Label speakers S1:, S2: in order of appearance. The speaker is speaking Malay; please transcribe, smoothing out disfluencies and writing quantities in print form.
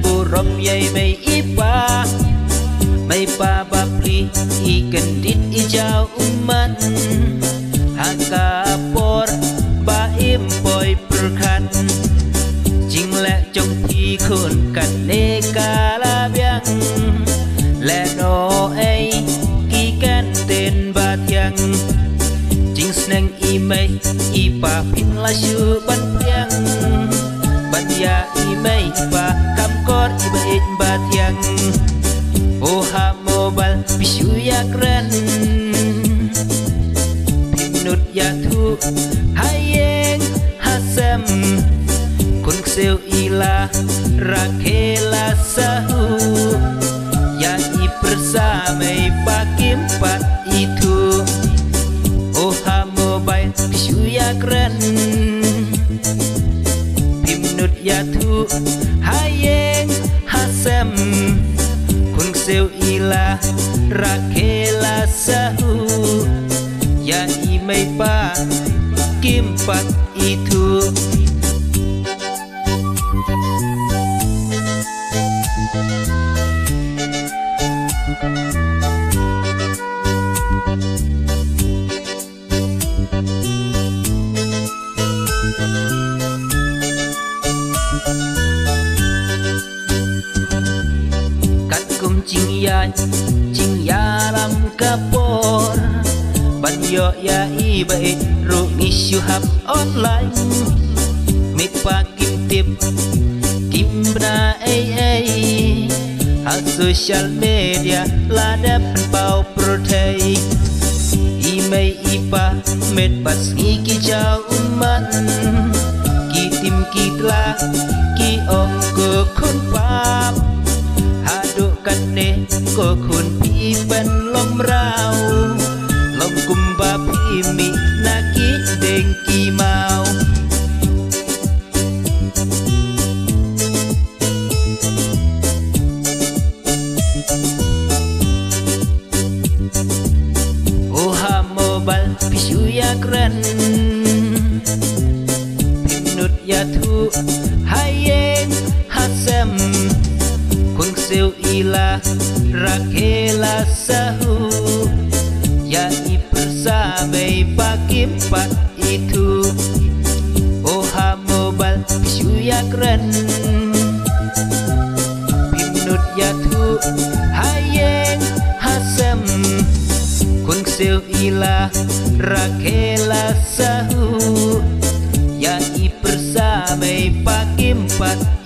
S1: burom yai mai ipa mai pa bapli ikan dit ijau umat hakapor ba im poi perkat jing le trong thi khôn kan ne kala biang le no ai ki kan ten ba thiang jing sneng i mai ipa pin la shu ban thiang ban ya i mai pa kam kor i ba it ba thiang oh ha mobile pisu ya keren pinut ya thu hayeng hasem kun seo ila rakela sahu ya i persamai pakim pat itu oh ha mobile pisu ya keren pinut ya thu hayeng hasem kun seo ila rakela sahu ya i mai pa kim pat itu Jing ya lam kapor ban yo ya i bai ru ni shu hap online mik pa kim tip kim bra ai ha social media la dap pau protei i mai i pa met pas ngi ki chau umat ki tim ki tla ki om ko khun pap kan ne ko khun pi ben lom rau lom kumba pi mi na ki deng ki mau oh ha mobile pisu ya keren pinut ya thu hayeng hasem kun seo ila rakela sahu ya i persamai pakim pat itu oh ha mobile pisu ya keren pinut ya thu hayeng hasem kun seo ila rakela sahu ya i persamai pakim pat